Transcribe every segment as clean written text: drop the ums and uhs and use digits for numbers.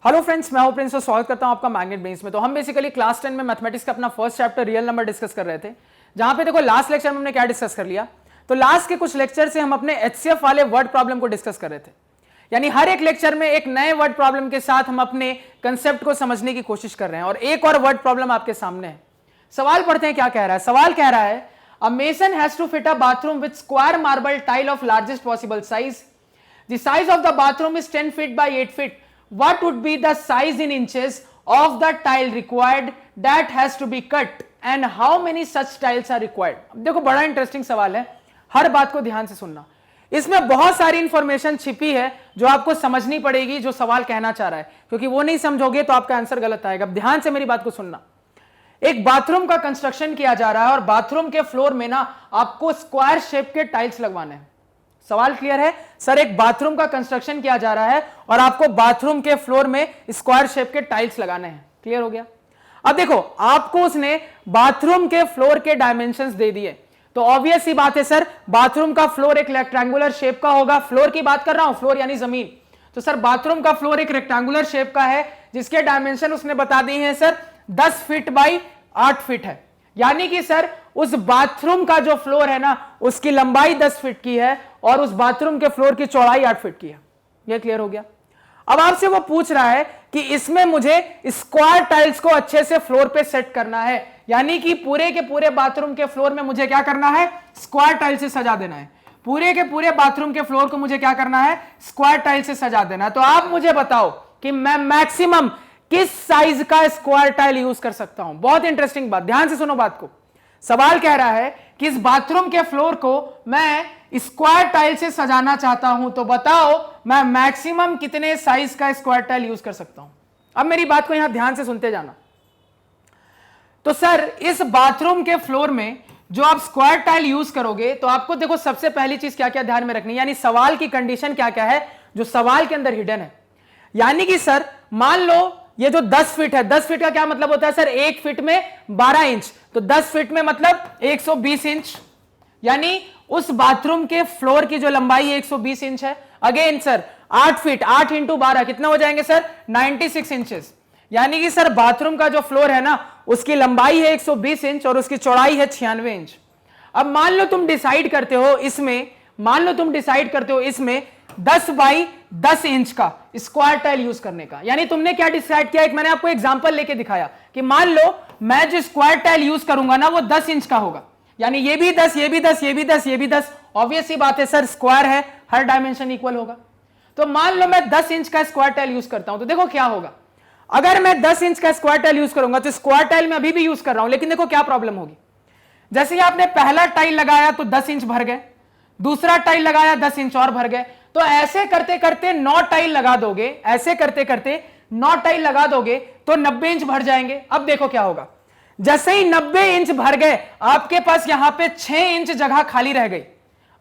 Hello friends, मैं हूं Prince और स्वागत करता हूं आपका मैग्नेट बेंस में। तो हम बेसिकली क्लास 10 में मैथमेटिक्स का अपना first chapter real number discuss कर रहे थे, जहां पे देखो लास्ट लेक्चर में हमने क्या डिस्कस कर लिया। तो लास्ट के कुछ लेक्चर से हम अपने एचसीएफ वाले वर्ड प्रॉब्लम को डिस्कस कर रहे थे। यानी हर एक लेक्चर में एक नए वर्ड प्रॉब्लम के साथ हम अपने कंसेप्ट को समझने की कोशिश कर रहे हैं। और एक और वर्ड प्रॉब्लम आपके सामने है। सवाल पढ़ते हैं क्या कह रहा है। सवाल कह रहा है, a mason has to fit a bathroom with square marble tile of largest possible size. The size of the bathroom is 10 feet by 8 feet. What would be the size in inches of the tile required that has to be cut and how many such tiles are required? देखो बड़ा interesting सवाल है, हर बात को ध्यान से सुनना। इसमें बहुत सारी इंफॉर्मेशन छिपी है जो आपको समझनी पड़ेगी, जो सवाल कहना चाह रहा है, क्योंकि वो नहीं समझोगे तो आपका आंसर गलत आएगा। ध्यान से मेरी बात को सुनना। एक बाथरूम का कंस्ट्रक्शन किया जा रहा है और बाथरूम के फ्लोर में ना आपको स्क्वायर शेप के टाइल्स लगवाने हैं। सवाल क्लियर है सर? एक बाथरूम का कंस्ट्रक्शन किया जा रहा है और आपको बाथरूम के फ्लोर में स्क्वायर शेप के टाइल्स लगाने हैं। क्लियर हो गया? अब देखो, आपको उसने बाथरूम के फ्लोर के डायमेंशंस दे दिए, तो ऑब्वियस सी बात है सर, बाथरूम का फ्लोर एक रेक्टेंगुलर शेप का होगा। फ्लोर की बात कर रहा हूं, फ्लोर यानी जमीन। तो सर बाथरूम का फ्लोर एक रेक्टेंगुलर शेप का है, जिसके डायमेंशन उसने बता दिए हैं सर 10 feet by 8 feet है। यानी कि सर उस बाथरूम का जो फ्लोर है ना, उसकी लंबाई 10 फीट की है और उस बाथरूम के फ्लोर की चौड़ाई 8 फीट की है। यह क्लियर हो गया? अब आपसे वो पूछ रहा है कि इसमें मुझे स्क्वायर टाइल्स को अच्छे से फ्लोर पे सेट करना है, यानी कि पूरे के पूरे बाथरूम के फ्लोर में मुझे क्या करना है? स्क्वायर टाइल से सजा देना है। पूरे के पूरे बाथरूम के फ्लोर को मुझे क्या करना है? स्क्वायर टाइल से सजा देना है। तो आप मुझे बताओ कि मैं मैक्सिमम किस साइज का स्क्वायर टाइल यूज कर सकता हूं। बहुत इंटरेस्टिंग बात, ध्यान से सुनो बात को। सवाल कह रहा है कि इस बाथरूम के फ्लोर को मैं स्क्वायर टाइल से सजाना चाहता हूं, तो बताओ मैं मैक्सिमम कितने साइज का स्क्वायर टाइल यूज कर सकता हूं। अब मेरी बात को यहां ध्यान से सुनते जाना। तो सर इस बाथरूम के फ्लोर में जो आप स्क्वायर टाइल यूज करोगे, तो आपको देखो सबसे पहली चीज क्या क्या ध्यान में रखनी है, यानी सवाल की कंडीशन क्या क्या है जो सवाल के अंदर हिडन है। यानी कि सर मान लो ये जो 10 फीट है, 10 फीट का क्या मतलब होता है सर? 1 फीट में 12 इंच, तो 10 फीट में मतलब 120 इंच। यानी उस बाथरूम के फ्लोर की जो लंबाई है 120 इंच है। अगेन सर 8 फीट, 8 इंटू 12 कितना हो जाएंगे सर? 96 इंचेस। यानी कि सर बाथरूम का जो फ्लोर है ना, उसकी लंबाई है 120 इंच और उसकी चौड़ाई है 96 इंच। अब मान लो तुम डिसाइड करते हो इसमें 10 बाई 10 इंच का स्क्वायर टाइल यूज करने का। यानी तुमने क्या डिसाइड किया? एक मैंने आपको एग्जांपल लेके दिखाया कि मान लो मैं जो स्क्वायर टाइल यूज करूंगा ना, वो 10 इंच का होगा। यानी ये भी 10, ये भी 10, ये भी 10, ये भी 10। ऑब्वियस सी बात है सर, स्क्वायर है, हर डायमेंशन इक्वल होगा। तो मान लो मैं 10 इंच का स्क्वायर टाइल यूज करता हूं, तो देखो क्या होगा। अगर मैं 10 इंच का स्क्वायर टाइल यूज करूंगा, तो स्क्वायर टाइल मैं अभी भी यूज कर रहा हूं, लेकिन देखो क्या प्रॉब्लम होगी। जैसे ही आपने पहला टाइल लगाया तो 10 इंच भर गए, दूसरा टाइल लगाया 10 इंच और भर गए। तो ऐसे करते करते 9 टाइल लगा दोगे, ऐसे करते करते 9 टाइल लगा दोगे तो 90 इंच भर जाएंगे। अब देखो क्या होगा। जैसे ही 90 इंच भर गए, आपके पास यहां पे 6 इंच जगह खाली रह गई।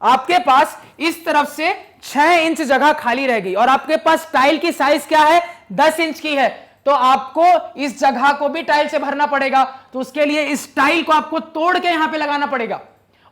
आपके पास इस तरफ से 6 इंच जगह खाली रह गई और आपके पास टाइल की साइज क्या है? 10 इंच की है। तो आपको इस जगह को भी टाइल से भरना पड़ेगा। तो उसके लिए इस टाइल को आपको तोड़ के यहां पे लगाना पड़ेगा,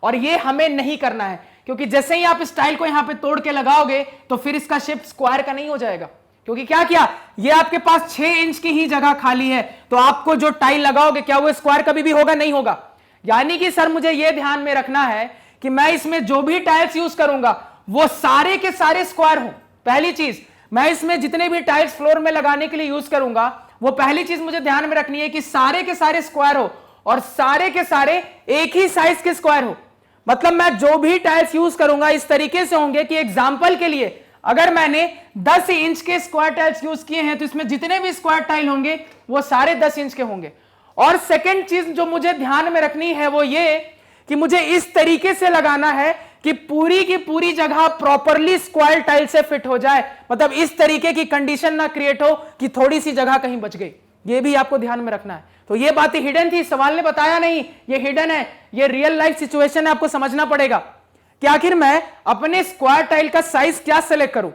और ये हमें नहीं करना है, क्योंकि जैसे ही आप इस टाइल को यहां पे तोड़ के लगाओगे तो फिर इसका शेप स्क्वायर का नहीं हो जाएगा। क्योंकि क्या किया, ये आपके पास 6 इंच की ही जगह खाली है, तो आपको जो टाइल लगाओगे क्या वो स्क्वायर कभी भी होगा? नहीं होगा। यानी कि सर मुझे यह ध्यान में रखना है कि मैं इसमें जो भी टाइल्स यूज करूंगा वो सारे के सारे स्क्वायर हो। पहली चीज, मैं इसमें जितने भी टाइल्स फ्लोर में लगाने के लिए यूज करूंगा, वो पहली चीज मुझे ध्यान में रखनी है कि सारे के सारे स्क्वायर हो और सारे के सारे एक ही साइज के स्क्वायर हो। मतलब मैं जो भी टाइल्स यूज करूंगा इस तरीके से होंगे कि एग्जांपल के लिए अगर मैंने 10 इंच के स्क्वायर टाइल्स यूज किए हैं, तो इसमें जितने भी स्क्वायर टाइल होंगे वो सारे 10 इंच के होंगे। और सेकंड चीज जो मुझे ध्यान में रखनी है वो ये कि मुझे इस तरीके से लगाना है कि पूरी की पूरी जगह प्रॉपरली स्क्वायर टाइल से फिट हो जाए। मतलब इस तरीके की कंडीशन ना क्रिएट हो कि थोड़ी सी जगह कहीं बच गई। ये भी आपको ध्यान में रखना है। तो ये बातें हिडन थी, सवाल ने बताया नहीं, ये हिडन है, ये रियल लाइफ सिचुएशन है। आपको समझना पड़ेगा कि आखिर मैं अपने स्क्वायर टाइल का साइज क्या सेलेक्ट करूं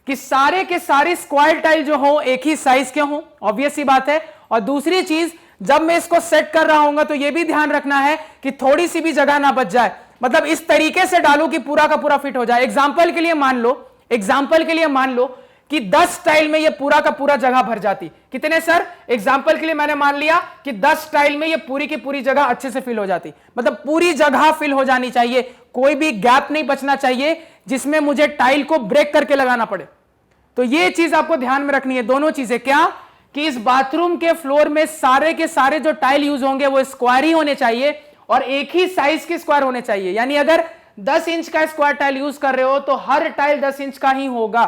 कि सारे के सारे स्क्वायर टाइल जो हो एक ही साइज के हों। ऑब्वियस सी बात है। और दूसरी चीज, जब मैं इसको सेट कर रहा हूंगा तो यह भी ध्यान रखना है कि थोड़ी सी भी जगह ना बच जाए। मतलब इस तरीके से डालूं कि पूरा का पूरा फिट हो जाए। एग्जाम्पल के लिए मान लो कि 10 टाइल में ये पूरा का पूरा जगह भर जाती। कितने सर? एग्जांपल के लिए मैंने मान लिया कि 10 टाइल में ये पूरी की पूरी जगह अच्छे से फिल हो जाती, मतलब पूरी जगह फिल हो जानी चाहिए, कोई भी गैप नहीं बचना चाहिए जिसमें मुझे टाइल को ब्रेक करके लगाना पड़े। तो ये चीज आपको ध्यान में रखनी है, दोनों चीजें। क्या? कि इस बाथरूम के फ्लोर में सारे के सारे जो टाइल यूज होंगे वो स्क्वायर ही होने चाहिए और एक ही साइज के स्क्वायर होने चाहिए। यानी अगर 10 इंच का स्क्वायर टाइल यूज कर रहे हो तो हर टाइल 10 इंच का ही होगा।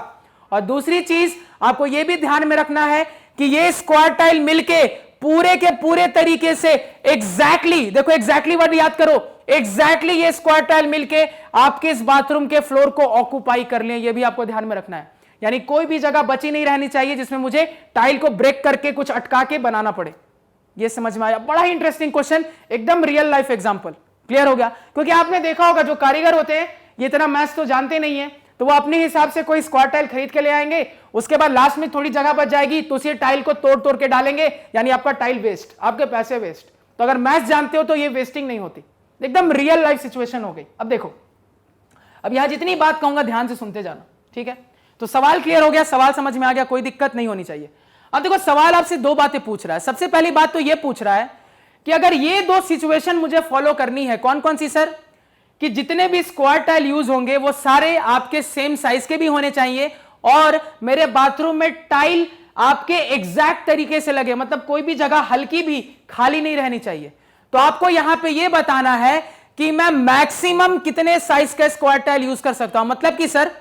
और दूसरी चीज आपको यह भी ध्यान में रखना है कि ये स्क्वायर टाइल मिलके पूरे के पूरे तरीके से एग्जैक्टली, देखो एग्जैक्टली वर्ड याद करो, एग्जैक्टली ये स्क्वायर टाइल मिलके आपके इस बाथरूम के फ्लोर को ऑक्यूपाई कर ले, ये भी आपको ध्यान में रखना है। यानी कोई भी जगह बची नहीं रहनी चाहिए जिसमें मुझे टाइल को ब्रेक करके कुछ अटका के बनाना पड़े। ये समझ में आया? बड़ा ही इंटरेस्टिंग क्वेश्चन, एकदम रियल लाइफ एग्जांपल। क्लियर हो गया? क्योंकि आपने देखा होगा जो कारीगर होते हैं ये इतना मैथ्स तो जानते नहीं है, तो वो अपने हिसाब से कोई स्क्वायर टाइल खरीद के ले आएंगे, उसके बाद लास्ट में थोड़ी जगह बच जाएगी तो उसी टाइल को तोड़ तोड़ के डालेंगे, यानी आपका टाइल वेस्ट, आपके पैसे वेस्ट। तो अगर मैथ्स जानते हो तो ये वेस्टिंग नहीं होती, एकदम रियल लाइफ सिचुएशन हो गई। अब देखो, अब यहां जितनी बात कहूंगा ध्यान से सुनते जाना, ठीक है? तो सवाल क्लियर हो गया, सवाल समझ में आ गया, कोई दिक्कत नहीं होनी चाहिए। अब देखो सवाल आपसे दो बातें पूछ रहा है। सबसे पहली बात तो यह पूछ रहा है कि अगर ये दो सिचुएशन मुझे फॉलो करनी है, कौन कौन सी सर? कि जितने भी स्क्वायर टाइल यूज होंगे वो सारे आपके सेम साइज के भी होने चाहिए और मेरे बाथरूम में टाइल आपके एग्जैक्ट तरीके से लगे, मतलब कोई भी जगह हल्की भी खाली नहीं रहनी चाहिए। तो आपको यहां पे ये बताना है कि मैं मैक्सिमम कितने साइज का स्क्वायर टाइल यूज कर सकता हूं। मतलब कि सर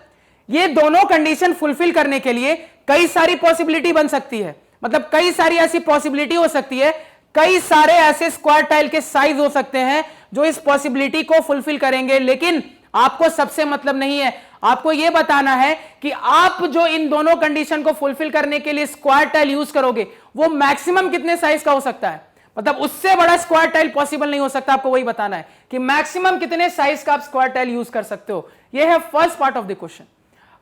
ये दोनों कंडीशन फुलफिल करने के लिए कई सारी पॉसिबिलिटी बन सकती है, मतलब कई सारी ऐसी पॉसिबिलिटी हो सकती है, कई सारे ऐसे स्क्वायर टाइल के साइज हो सकते हैं जो इस पॉसिबिलिटी को फुलफिल करेंगे। लेकिन आपको सबसे मतलब नहीं है, आपको यह बताना है कि आप जो इन दोनों कंडीशन को फुलफिल करने के लिए स्क्वायर टाइल यूज करोगे वो मैक्सिमम कितने साइज का हो सकता है, मतलब उससे बड़ा स्क्वायर टाइल पॉसिबल नहीं हो सकता। आपको वही बताना है कि मैक्सिमम कितने साइज का आप स्क्वायर टाइल यूज कर सकते हो। यह है first part of the question.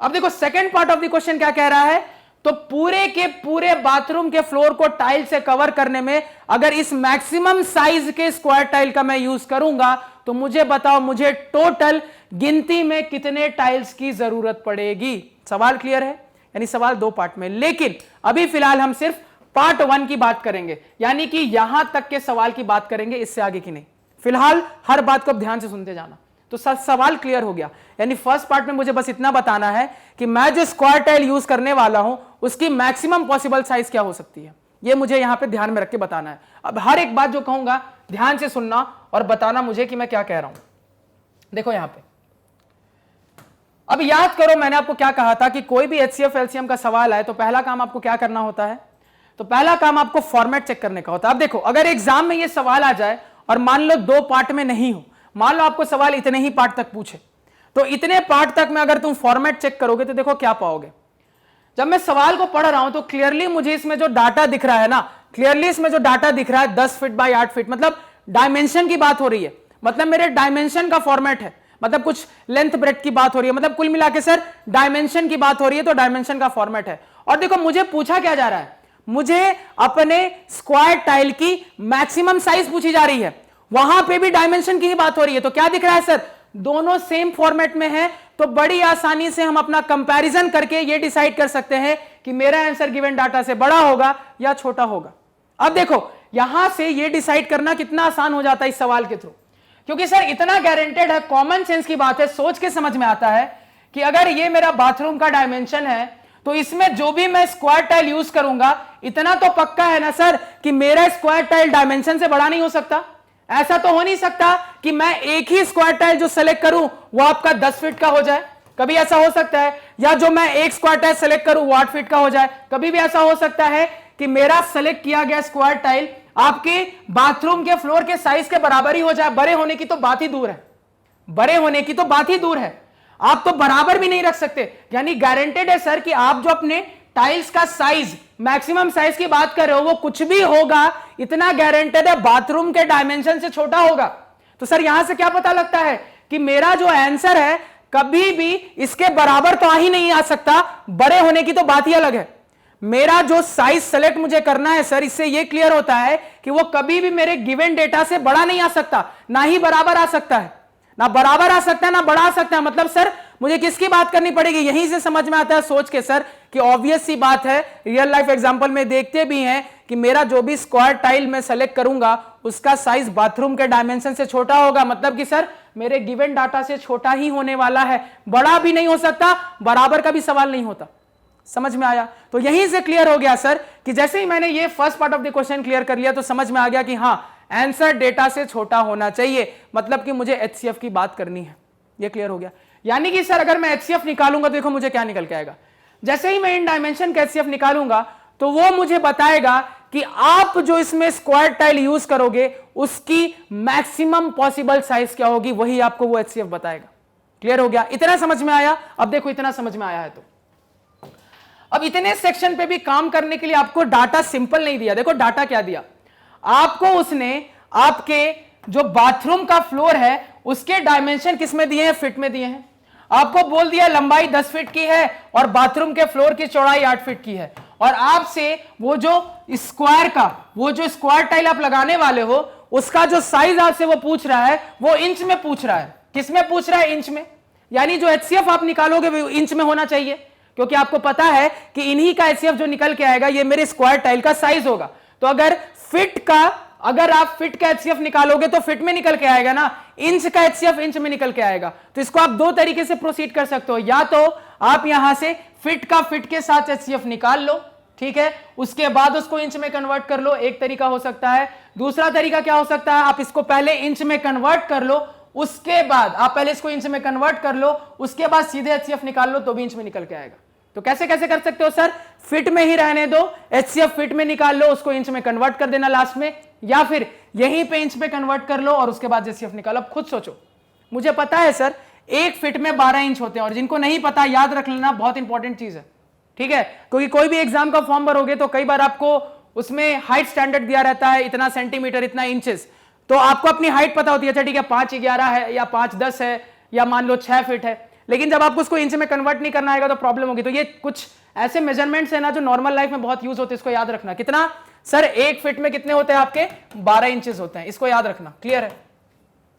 अब देखो second part of the question क्या कह रहा है, तो पूरे के पूरे बाथरूम के फ्लोर को टाइल से कवर करने में अगर इस मैक्सिमम साइज के स्क्वायर टाइल का मैं यूज करूंगा तो मुझे बताओ मुझे टोटल गिनती में कितने टाइल्स की जरूरत पड़ेगी। सवाल क्लियर है? यानी सवाल दो पार्ट में, लेकिन अभी फिलहाल हम सिर्फ पार्ट 1 की बात करेंगे, यानी कि यहां तक के सवाल की बात करेंगे, इससे आगे की नहीं। फिलहाल हर बात को ध्यान से सुनते जाना। तो सवाल क्लियर हो गया, यानी फर्स्ट पार्ट में मुझे बस इतना बताना है कि मैं जो स्क्वायर टाइल यूज करने वाला हूं उसकी मैक्सिमम पॉसिबल साइज क्या हो सकती है, ये मुझे यहां पे ध्यान में रख के बताना है। अब हर एक बात जो कहूंगा ध्यान से सुनना और बताना मुझे कि मैं क्या कह रहा हूं। देखो यहां पे अब याद करो मैंने आपको क्या कहा था कि कोई भी HCF LCM का सवाल आए तो पहला काम आपको क्या करना होता है, तो पहला काम आपको फॉर्मेट चेक करने का होता है। अब देखो अगर एग्जाम में ये सवाल आ जाए और मान लो 2 पार्ट में नहीं हो, मान लो आपको सवाल इतने ही पार्ट तक पूछे, तो इतने पार्ट तक में अगर तुम फॉर्मेट चेक करोगे तो देखो क्या पाओगे। जब मैं सवाल को पढ़ रहा हूं तो क्लियरली मुझे इसमें जो डाटा दिख रहा है ना, क्लियरली इसमें जो डाटा दिख रहा है 10 फीट बाय 8 फीट, मतलब डायमेंशन की बात हो रही है, मतलब मेरे डायमेंशन का फॉर्मेट है, मतलब कुछ लेंथ ब्रेड्थ की बात हो रही है, मतलब कुल मिला के सर डायमेंशन की बात हो रही है तो डायमेंशन का फॉर्मेट है। और देखो मुझे पूछा क्या जा रहा है, मुझे अपने स्क्वायर टाइल की मैक्सिमम साइज पूछी जा रही है, वहां पे भी डायमेंशन की ही बात हो रही है। तो क्या दिख रहा है सर, दोनों सेम फॉर्मेट में है, तो बड़ी आसानी से हम अपना कंपैरिजन करके ये डिसाइड कर सकते हैं कि मेरा आंसर गिवन डाटा से बड़ा होगा या छोटा होगा। अब देखो यहां से ये डिसाइड करना कितना आसान हो जाता है इस सवाल के थ्रू, क्योंकि सर इतना गारंटेड है, कॉमन सेंस की बात है, सोच के समझ में आता है कि अगर ये मेरा बाथरूम का डायमेंशन है तो इसमें जो भी मैं स्क्वायर टाइल यूज करूंगा इतना तो पक्का है ना सर कि मेरा स्क्वायर टाइल डायमेंशन से बड़ा नहीं हो सकता। ऐसा तो हो नहीं सकता कि मैं एक ही स्क्वायर टाइल जो सेलेक्ट करूं वो आपका 10 फीट का हो जाए, कभी ऐसा हो सकता है, या जो मैं एक स्क्वायर टाइल सेलेक्ट करूं वो 8 फीट का हो जाए, कभी भी ऐसा हो सकता है कि मेरा सेलेक्ट किया गया स्क्वायर टाइल आपके बाथरूम के फ्लोर के साइज के बराबर ही हो जाए। बड़े होने की तो बात ही दूर है, बड़े होने की तो बात ही दूर है, आप तो बराबर भी नहीं रख सकते। यानी गारंटेड है सर कि आप जो अपने टाइल्स का साइज मैक्सिमम साइज की बात कर रहे हो वो कुछ भी होगा, इतना गारंटेड है बाथरूम के डायमेंशन से छोटा होगा। तो सर यहां से क्या पता लगता है कि मेरा जो आंसर है कभी भी इसके बराबर तो आ ही नहीं आ सकता, बड़े होने की तो बात ही अलग है। मेरा जो साइज सेलेक्ट मुझे करना है सर, इससे यह क्लियर होता है कि वो कभी भी मेरे गिवन डेटा से बड़ा नहीं आ सकता, ना ही बराबर आ सकता है, ना बराबर आ सकता है ना बड़ा आ सकता है। मतलब सर मुझे किसकी बात करनी पड़ेगी, यहीं से समझ में आता है सोच के सर कि ऑब्वियस सी बात है, रियल लाइफ एग्जांपल में देखते भी हैं कि मेरा जो भी स्क्वायर टाइल मैं सेलेक्ट करूंगा उसका साइज बाथरूम के डायमेंशन से छोटा होगा, मतलब कि सर मेरे गिवन डाटा से छोटा ही होने वाला है, बड़ा भी नहीं हो सकता, बराबर का भी सवाल नहीं होता। समझ में आया? तो यहीं से क्लियर हो गया सर कि जैसे ही मैंने ये first part of the question clear कर लिया तो समझ में आ गया कि हाँ आंसर डेटा से छोटा होना चाहिए, मतलब कि मुझे एचसीएफ की बात करनी है। ये क्लियर हो गया। यानी कि सर अगर मैं एचसीएफ निकालूंगा तो देखो मुझे क्या निकल के आएगा, जैसे ही मैं इन डायमेंशन का एचसीएफ निकालूंगा तो वो मुझे बताएगा कि आप जो इसमें स्क्वायर टाइल यूज करोगे उसकी मैक्सिमम पॉसिबल साइज क्या होगी, वही आपको वो एचसीएफ बताएगा। क्लियर हो गया? इतना समझ में आया? अब देखो इतना समझ में आया है तो अब इतने सेक्शन पे भी काम करने के लिए आपको डाटा सिंपल नहीं दिया। देखो डाटा क्या दिया आपको, उसने आपके जो बाथरूम का फ्लोर है उसके डायमेंशन किस में दिए हैं, फिट में दिए हैं। आपको बोल दिया लंबाई 10 फीट की है और बाथरूम के फ्लोर की चौड़ाई 8 फीट की है, और आपसे वो जो स्क्वायर टाइल आप लगाने वाले हो उसका जो साइज आपसे वो पूछ रहा है वो इंच में पूछ रहा है। किस में पूछ रहा है? इंच में। यानी जो एचसीएफ आप निकालोगे वो इंच में होना चाहिए, क्योंकि आपको पता है कि इन्हीं का एचसीएफ जो निकल के आएगा ये मेरे स्क्वायर टाइल का साइज होगा। तो अगर आप फिट का एचसीएफ निकालोगे तो फिट में निकल के आएगा ना, इंच का एचसीएफ इंच में निकल के आएगा। तो इसको आप दो तरीके से प्रोसीड कर सकते हो, या तो आप यहां से फिट के साथ एचसीएफ निकाल लो, ठीक है, उसके बाद उसको इंच में कन्वर्ट कर लो, एक तरीका हो सकता है। दूसरा तरीका क्या हो सकता है, आप इसको पहले इंच में कन्वर्ट कर लो, उसके बाद आप पहले इसको इंच में कन्वर्ट कर लो, उसके बाद सीधे एचसीएफ निकाल लो तो भी इंच में निकल के आएगा। तो कैसे कैसे कर सकते हो सर, फिट में ही रहने दो, एचसीएफ फिट में निकाल लो, उसको इंच में कन्वर्ट कर देना लास्ट में, या फिर यहीं पे इंच में कन्वर्ट कर लो और उसके बाद एचसीएफ निकालो। अब खुद सोचो, मुझे पता है सर 1 फीट में 12 इंच होते हैं, और जिनको नहीं पता याद रख लेना, बहुत इंपॉर्टेंट चीज है, ठीक है, क्योंकि कोई भी एग्जाम का फॉर्म भरोगे तो कई बार आपको उसमें हाइट स्टैंडर्ड दिया रहता है, इतना सेंटीमीटर इतना इंचेस, तो आपको अपनी हाइट पता होती है, अच्छा ठीक है 5'11" है या 5'10" है या मान लो 6 फीट है, लेकिन जब आपको उसको इंच में कन्वर्ट नहीं करना आएगा तो प्रॉब्लम होगी। तो ये कुछ ऐसे मेजरमेंट्स है ना जो नॉर्मल लाइफ में बहुत यूज होते हैं, इसको याद रखना। कितना सर, 1 फीट में कितने होते हैं आपके, 12 इंचेस होते हैं, इसको याद रखना। क्लियर है?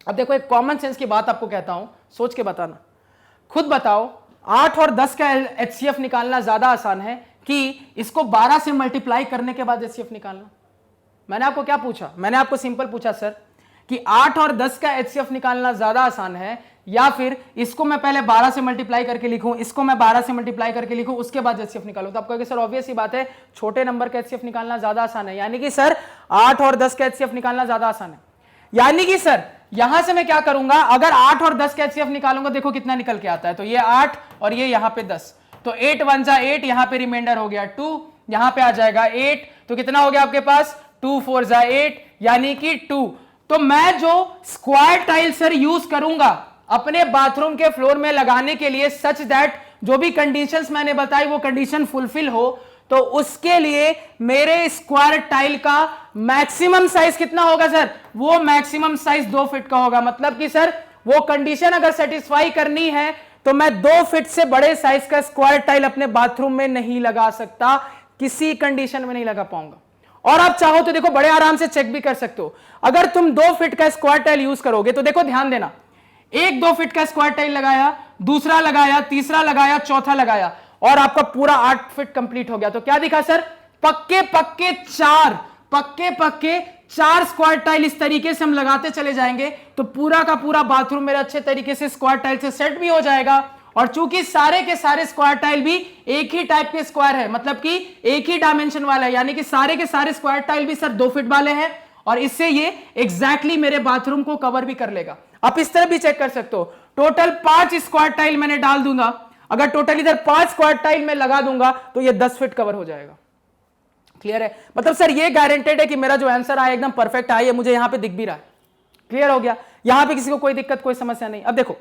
अब देखो एक कॉमन सेंस की बात आपको कहता हूं, सोच के बताना, खुद बताओ 8 और 10 का एचसीएफ निकालना ज्यादा आसान है कि इसको 12 से मल्टीप्लाई करने के बाद एचसीएफ निकालना? मैंने आपको क्या पूछा, मैंने आपको सिंपल पूछा सर कि 8 और 10 का एचसीएफ निकालना ज्यादा आसान है, या फिर इसको मैं पहले 12 से मल्टीप्लाई करके लिखूं, इसको मैं 12 से मल्टीप्लाई करके लिखूं, उसके बाद एचसीएफ निकालूं? तो आप कहोगे सर ऑब्वियस ही बात है, छोटे नंबर का एचसीएफ निकालना ज्यादा आसान है। यानी कि सर 8 और 10 का एचसीएफ निकालना ज्यादा आसान है। यानी कि सर यहां से मैं क्या करूंगा, अगर 8 और 10 का एचसीएफ निकालूंगा, देखो कितना निकल के आता है, तो ये 8 और ये यहां पे 10, तो 8 1 जा 8, यहां पे रिमाइंडर हो गया 2, यहां पे आ जाएगा 8, तो कितना हो गया आपके पास 2 4 जा 8, यानी कि 2। तो मैं जो स्क्वायर टाइल सर यूज करूंगा अपने बाथरूम के फ्लोर में लगाने के लिए, सच दैट जो भी कंडीशंस मैंने बताई वो कंडीशन फुलफिल हो, तो उसके लिए मेरे स्क्वायर टाइल का मैक्सिमम साइज कितना होगा सर, वो मैक्सिमम साइज 2 फीट का होगा। मतलब कि सर वो कंडीशन अगर सेटिस्फाई करनी है तो मैं 2 फीट से बड़े साइज का स्क्वायर टाइल अपने बाथरूम में नहीं लगा सकता, किसी कंडीशन में नहीं लगा पाऊंगा। और आप चाहो तो देखो बड़े आराम से चेक भी कर सकते हो, अगर तुम 2 फीट का स्क्वायर टाइल यूज करोगे तो देखो ध्यान देना, एक 2 फीट का स्क्वायर टाइल लगाया, दूसरा लगाया, तीसरा लगाया, चौथा लगाया, और आपका पूरा 8 फीट कंप्लीट हो गया। तो क्या दिखा सर, पक्के पक्के 4 स्क्वायर टाइल इस तरीके से हम लगाते चले जाएंगे तो पूरा का पूरा बाथरूम मेरा अच्छे तरीके से स्क्वायर टाइल से सेट भी हो जाएगा। और चूंकि सारे के सारे स्क्वायर टाइल भी एक ही टाइप के स्क्वायर है, मतलब कि एक ही डायमेंशन वाला है, यानी कि सारे के सारे स्क्वायर टाइल भी सर 2 फीट वाले हैं, और इससे ये एग्जैक्टली मेरे बाथरूम को कवर भी कर लेगा। आप इस तरह भी चेक कर सकते हो, टोटल 5 स्क्वायर टाइल मैंने डाल दूंगा, अगर टोटल इधर 5 स्क्वायर टाइल में लगा दूंगा तो ये 10 फीट कवर हो जाएगा। क्लियर है? मतलब सर ये गारंटेड है कि मेरा जो आंसर आया एकदम परफेक्ट आया, मुझे यहां पे दिख भी रहा है। क्लियर हो गया? यहां पे किसी को कोई दिक्कत कोई समस्या नहीं। अब देखो,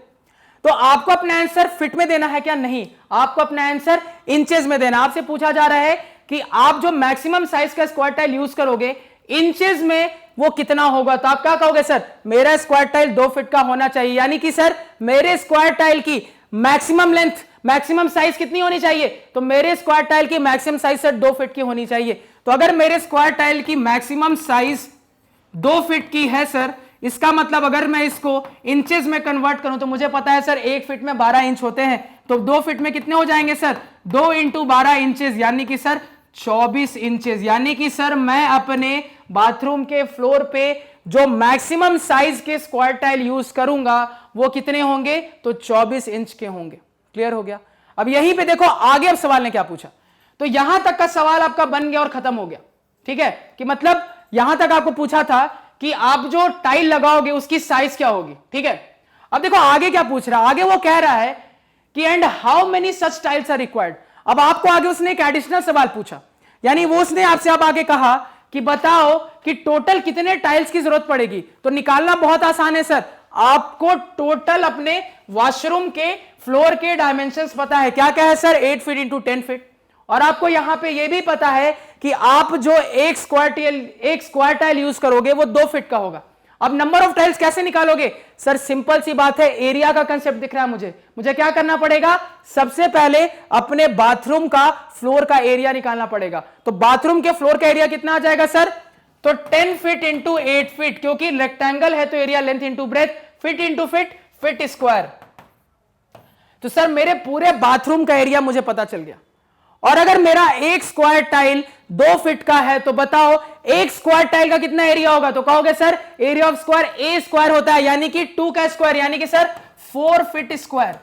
तो आपको अपना आंसर फिट में देना है क्या? नहीं, आपको अपना आंसर इंचेस में देना। आपसे पूछा जा रहा है कि आप जो मैक्सिमम साइज का स्क्वायर टाइल यूज करोगे इंचेस में वो कितना होगा, तो आप क्या कहोगे सर, मेरा स्क्वायर टाइल 2 फीट का होना चाहिए, यानी कि सर मेरे स्क्वायर टाइल की मैक्सिमम लेंथ, मैक्सिमम साइज कितनी होनी चाहिए, तो मेरे स्क्वायर टाइल की मैक्सिमम साइज सर 2 फीट की होनी चाहिए। तो अगर मेरे स्क्वायर टाइल की मैक्सिमम साइज 2 फीट की है सर, इसका मतलब अगर मैं इसको इंचेस में कन्वर्ट करूं तो मुझे पता है सर 1 फीट में 12 इंच होते हैं, तो 2 फीट में कितने हो जाएंगे सर? 2 इंटू 12 इंचेस यानी कि सर 24 इंचेस। यानी कि सर मैं अपने बाथरूम के फ्लोर पे जो मैक्सिमम साइज के स्क्वायर टाइल यूज करूंगा वो कितने होंगे? तो 24 इंच के होंगे। क्लियर हो गया? अब यहीं पे देखो आगे अब सवाल ने क्या पूछा, तो यहां तक का सवाल आपका बन गया और खत्म हो गया। ठीक है, कि मतलब यहां तक आपको पूछा था कि आप जो टाइल लगाओगे उसकी साइज क्या होगी। ठीक है, अब देखो आगे क्या पूछ रहा है। आगे वो कह रहा है कि and how many such tiles are required. अब आपको आगे उसने एक एडिशनल सवाल पूछा, यानी वो उसने आपसे अब आगे कहा कि बताओ कि टोटल कितने टाइल्स की जरूरत पड़ेगी। तो निकालना बहुत आसान है सर, आपको टोटल अपने वॉशरूम के फ्लोर के डायमेंशंस पता है। क्या क्या है सर? 8 feet into 10 feet. और आपको यहां पे यह भी पता है कि आप जो एक स्क्वायर टाइल यूज करोगे वो 2 फीट का होगा। अब नंबर ऑफ टाइल्स कैसे निकालोगे सर? सिंपल सी बात है, एरिया का कंसेप्ट दिख रहा है मुझे क्या करना पड़ेगा? सबसे पहले अपने बाथरूम का फ्लोर का एरिया निकालना पड़ेगा। तो बाथरूम के फ्लोर का एरिया कितना आ जाएगा सर? तो 10 फीट इंटू 8 फीट, क्योंकि रेक्टेंगल है तो area length into breadth, feet into feet, feet square. तो सर मेरे पूरे बाथरूम का एरिया मुझे पता चल गया। और अगर मेरा एक स्क्वायर टाइल 2 फीट का है तो बताओ एक स्क्वायर टाइल का कितना एरिया होगा? तो कहोगे sir area of square A square होता है, यानी कि 2 का स्क्वायर, यानी कि सर 4 फीट स्क्वायर।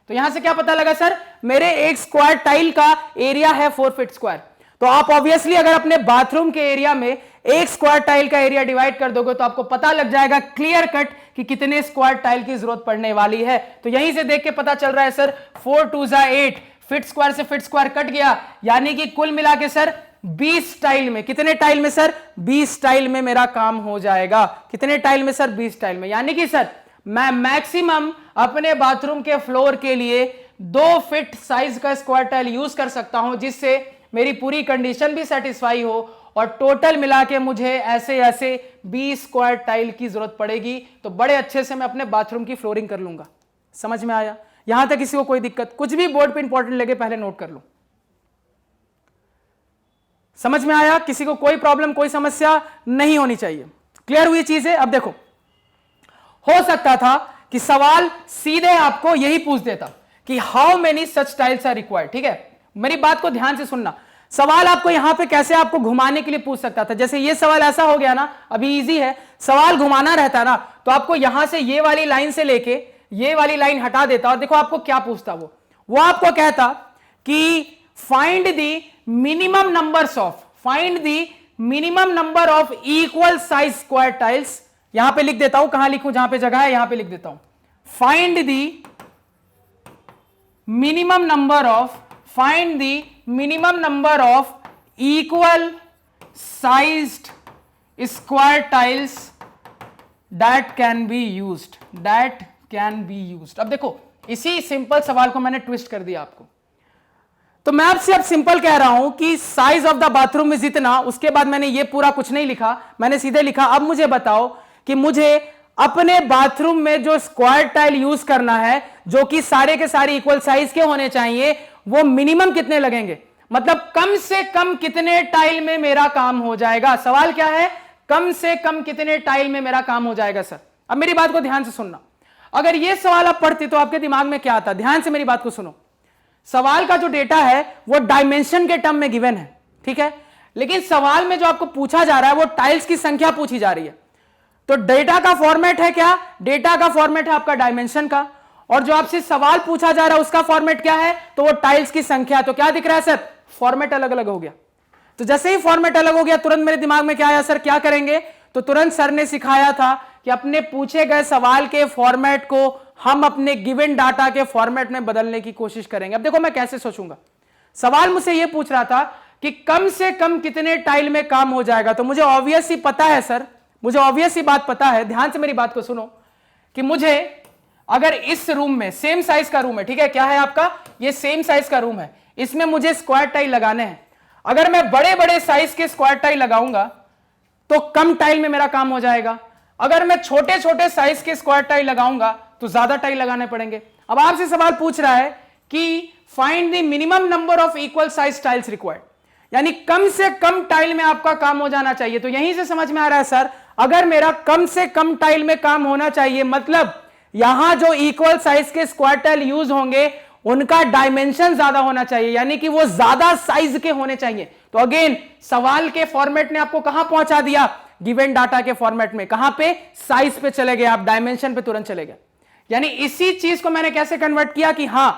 तो यहां से क्या पता लगा सर? मेरे एक स्क्वायर टाइल का एरिया है 4 फीट स्क्वायर। तो आप ऑब्वियसली अगर अपने बाथरूम के एरिया में एक स्क्वायर टाइल का एरिया डिवाइड कर दोगे तो आपको पता लग जाएगा क्लियर कट कि कितने स्क्वायर टाइल की जरूरत पड़ने वाली है। तो यहीं से देख के पता चल रहा है सर 4 2 8, फिट स्क्वायर से फिट स्क्वायर कट गया, यानी कि कुल मिला के सर 20 टाइल में, कितने टाइल में सर? 20 टाइल में मेरा काम हो जाएगा। कितने टाइल में सर? 20 टाइल में। यानी कि सर मैं मैक्सिमम अपने बाथरूम के फ्लोर के लिए 2 फीट साइज का स्क्वायर टाइल यूज कर सकता हूं, जिससे मेरी पूरी कंडीशन भी सेटिस्फाई हो और टोटल मिला के मुझे ऐसे 20 स्क्वायर टाइल की जरूरत पड़ेगी। तो बड़े अच्छे से मैं अपने बाथरूम की फ्लोरिंग कर लूंगा। समझ में आया? यहां तक किसी को कोई दिक्कत? कुछ भी बोर्ड पे इंपॉर्टेंट लगे पहले नोट कर लो। समझ में आया? किसी को कोई प्रॉब्लम, कोई समस्या नहीं होनी चाहिए। क्लियर हुई चीज है? अब देखो, हो सकता था कि सवाल सीधे आपको यही पूछ देता कि how many such tiles are required. ठीक है, मेरी बात को ध्यान से सुनना। सवाल आपको यहां पे कैसे आपको घुमाने के लिए पूछ सकता था, जैसे ये सवाल ऐसा हो गया ना, अभी इजी है, सवाल घुमाना रहता ना तो आपको यहां से ये वाली लाइन से लेके ये वाली लाइन हटा देता और देखो आपको क्या पूछता। वो आपको कहता कि find the minimum number of equal size square tiles. यहां पे लिख देता हूं, कहां लिखूं? जहां पे जगह है यहां पे लिख देता हूं। Find the minimum number of equal sized square tiles that can be used. अब देखो इसी सिंपल सवाल को मैंने ट्विस्ट कर दिया आपको। तो मैं आपसे अब सिंपल कह रहा हूं कि size of the bathroom is इतना, उसके बाद मैंने ये पूरा कुछ नहीं लिखा, मैंने सीधे लिखा अब मुझे बताओ कि मुझे अपने बाथरूम में जो स्क्वायर टाइल यूज करना है, जो कि सारे के सारे इक्वल साइज के होने चाहिए, वो मिनिमम कितने लगेंगे, मतलब कम से कम कितने टाइल में मेरा काम हो जाएगा। सवाल क्या है? कम से कम कितने टाइल में मेरा काम हो जाएगा सर। अब मेरी बात को ध्यान से सुनना, अगर यह सवाल आप पढ़ते तो आपके दिमाग में क्या आता? ध्यान से मेरी बात को सुनो। सवाल का जो डेटा है वो डायमेंशन के टर्म में गिवन है, ठीक है, लेकिन सवाल में जो आपको पूछा जा रहा है वो टाइल्स की संख्या पूछी जा रही है। तो डेटा का फॉर्मेट है क्या? डेटा का फॉर्मेट है आपका डायमेंशन का, और जो आपसे सवाल पूछा जा रहा है उसका फॉर्मेट क्या है? तो वो टाइल्स की संख्या। तो क्या दिख रहा है सर? फॉर्मेट अलग अलग हो गया। तो जैसे ही फॉर्मेट अलग हो गया तुरंत मेरे दिमाग में क्या आया? सर क्या करेंगे? तो तुरंत सर ने सिखाया था कि अपने पूछे गए सवाल के फॉर्मेट को हम अपने गिवन डाटा के फॉर्मेट में बदलने की कोशिश करेंगे। अब देखो मैं कैसे सोचूंगा। सवाल मुझसे यह पूछ रहा था कि कम से कम कितने टाइल में काम हो जाएगा। तो मुझे ऑब्वियस ही पता है सर, मुझे ऑब्वियस ही बात पता है, ध्यान से मेरी बात को सुनो, कि मुझे अगर इस रूम में सेम साइज का रूम है, ठीक है, क्या है आपका? ये सेम साइज का रूम है, इसमें मुझे स्क्वायर टाइल लगाने हैं। अगर मैं बड़े बड़े साइज के स्क्वायर टाइल लगाऊंगा तो कम टाइल में मेरा काम हो जाएगा। अगर मैं छोटे छोटे साइज के स्क्वायर टाइल लगाऊंगा तो ज्यादा टाइल लगाने पड़ेंगे। अब आपसे सवाल पूछ रहा है कि find the minimum number of equal size tiles required, यानी कम से कम टाइल में आपका काम हो जाना चाहिए। तो यहीं से समझ में आ रहा है सर, अगर मेरा कम से कम टाइल में काम होना चाहिए, मतलब यहां जो इक्वल साइज के स्क्वायर टाइल यूज होंगे उनका डायमेंशन ज्यादा होना चाहिए, यानी कि वो ज्यादा साइज के होने चाहिए। तो अगेन सवाल के फॉर्मेट ने आपको कहां पहुंचा दिया, गिवन डाटा के फॉर्मेट में, कहां पे, साइज पे चले गए आप, डायमेंशन पे तुरंत चले गए। यानी इसी चीज को मैंने कैसे कन्वर्ट किया कि हां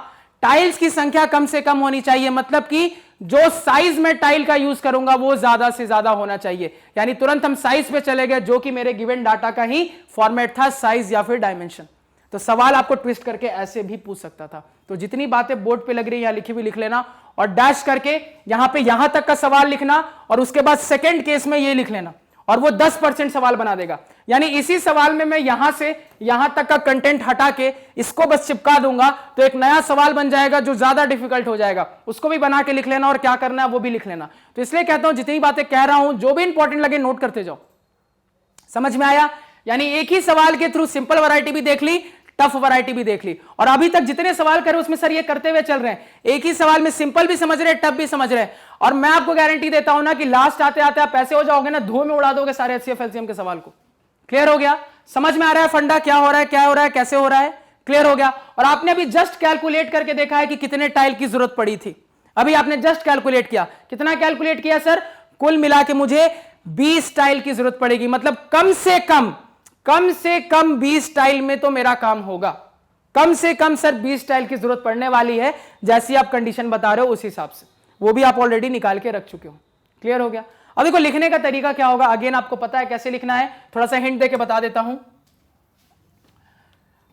टाइल्स की संख्या कम से कम होनी चाहिए, मतलब कि जो साइज में टाइल का यूज करूंगा वो ज्यादा से ज्यादा होना चाहिए। यानी तुरंत हम साइज पे चले गए, जो कि मेरे गिवन डाटा का ही फॉर्मेट था, साइज या फिर डायमेंशन। तो सवाल आपको ट्विस्ट करके ऐसे भी पूछ सकता था। तो जितनी बातें बोर्ड पे लग रही है यहां लिखी हुई लिख लेना, और डैश करके यहां पे यहां तक का सवाल लिखना, और उसके बाद सेकंड केस में ये लिख लेना, और वो 10% सवाल बना देगा। यानी इसी सवाल में मैं यहां से यहां तक का कंटेंट हटा के इसको बस चिपका दूंगा, तो एक नया सवाल बन जाएगा जो ज्यादा डिफिकल्ट हो जाएगा। उसको भी बना के लिख लेना, और क्या करना है वो भी लिख लेना। तो इसलिए कहता हूं जितनी बातें कह रहा हूं, जो भी इंपॉर्टेंट लगे नोट करते जाओ। समझ में आया? यानी एक ही सवाल के थ्रू सिंपल वैरायटी भी देख ली, टफ वैरायटी भी देख ली, और अभी तक जितने सवाल करे उसमें सर ये करते हुए चल रहे हैं, एक ही सवाल में सिंपल भी समझ रहे हैं, टफ भी समझ रहे हैं। और मैं आपको गारंटी देता हूं ना कि लास्ट आते आते आप ऐसे हो जाओगे ना, धुएं में उड़ा दोगे सारे एचसीएफ एलसीएम के सवाल को। क्लियर हो गया? समझ में आ रहा है फंडा क्या हो रहा है, क्या हो रहा है, कैसे हो रहा है? क्लियर हो गया? और आपने अभी जस्ट कैलकुलेट करके देखा है कि कितने टाइल की जरूरत पड़ी थी। अभी आपने जस्ट कैलकुलेट किया, कितना कैलकुलेट किया सर? कुल मिला के मुझे 20 टाइल की जरूरत पड़ेगी, मतलब कम से कम 20 टाइल में तो मेरा काम होगा। कम से कम सर 20 टाइल की जरूरत पड़ने वाली है, जैसी आप कंडीशन बता रहे हो उस हिसाब से, वो भी आप ऑलरेडी निकाल के रख चुके हो। क्लियर हो गया? अब देखो लिखने का तरीका क्या होगा, अगेन आपको पता है कैसे लिखना है, थोड़ा सा हिंट देके बता देता हूं।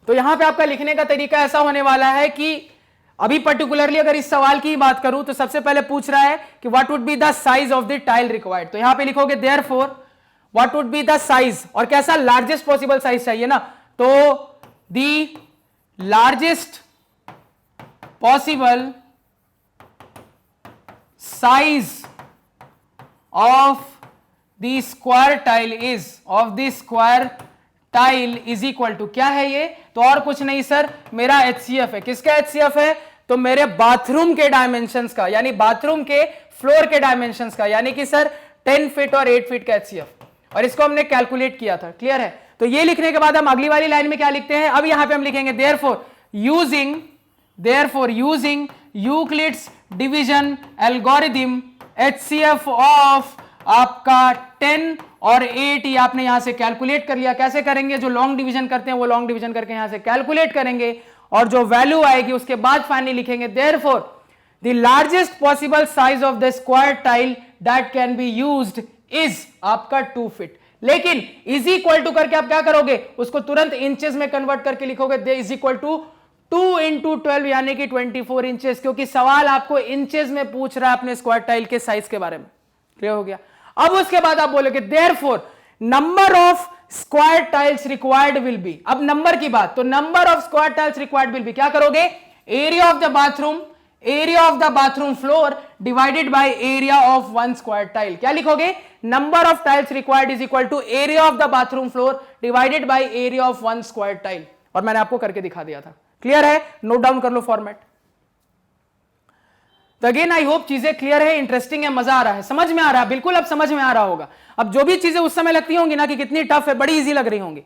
तो यहां पे आपका लिखने का तरीका ऐसा होने वाला है कि अभी पर्टिकुलरली अगर इस सवाल की बात करूं तो सबसे पहले पूछ रहा है कि what would be the size of the tile required. तो यहां पे लिखोगे therefore what would be the size, और कैसा, लार्जेस्ट पॉसिबल साइज चाहिए ना, तो the largest possible size of the square tile is equal to, क्या है ये, तो और कुछ नहीं सर, मेरा एचसीएफ है। किसका एचसीएफ है? तो मेरे बाथरूम के डायमेंशंस का, यानी बाथरूम के फ्लोर के डायमेंशंस का, यानी कि सर 10 फीट और 8 फीट का एचसीएफ, और इसको हमने कैलकुलेट किया था। क्लियर है? तो ये लिखने के बाद हम अगली वाली लाइन में क्या लिखते हैं, अब यहां पे हम लिखेंगे therefore using Euclid's division algorithm HCF of आपका 10 और 8 ये आपने यहां से कैलकुलेट कर लिया। कैसे करेंगे? जो लॉन्ग डिवीजन करते हैं वो लॉन्ग डिवीजन करके यहां से कैलकुलेट करेंगे, और जो वैल्यू आएगी उसके बाद फाइनली लिखेंगे therefore the largest possible size of the square tile that can be used is आपका 2 फीट। लेकिन इज इक्वल टू करके आप क्या करोगे, उसको तुरंत इंचेस में कन्वर्ट करके लिखोगे, दे इज इक्वल टू 2 इंटू 12 यानी कि 24 इंचेस, क्योंकि सवाल आपको इंचेस में पूछ रहा है अपने स्क्वायर टाइल के साइज के बारे में। क्लियर हो गया? अब उसके बाद आप बोलोगे therefore number of square tiles required will be, अब नंबर की बात, तो number of square tiles required will be, क्या करोगे, area of the bathroom floor divided by area of 1 square tile. क्या लिखोगे? Number of tiles required is equal to area of the bathroom floor divided by area of 1 square tile, और मैंने आपको करके दिखा दिया था। क्लियर है? नोट डाउन कर लो फॉर्मेट। तो अगेन आई होप चीजें क्लियर है, इंटरेस्टिंग है, मजा आ रहा है, समझ में आ रहा है, बिल्कुल अब समझ में आ रहा होगा। अब जो भी चीजें उस समय लगती होंगी ना कि कितनी टफ है, बड़ी इजी लग रही होंगी।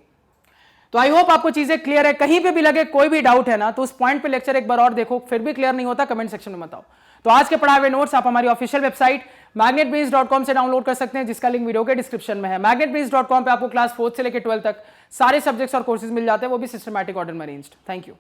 तो आई होप आपको चीजें क्लियर है। कहीं पे भी लगे कोई भी डाउट है ना, तो उस पॉइंट पे लेक्चर एक बार और देखो, फिर भी क्लियर नहीं होता कमेंट सेक्शन में बताओ। तो आज के पढ़ाए हुए नोट्स आप हमारी ऑफिशियल वेबसाइट magnetbeans.com से डाउनलोड कर सकते हैं, जिसका लिंक वीडियो के डिस्क्रिप्शन में है। magnetbeans.com पे आपको क्लास 4th से लेकर 12 तक सारे सब्जेक्ट्स और कोर्सेज मिल जाते हैं, वो भी सिस्टमैटिक ऑर्डर में अरेंज्ड। Thank you.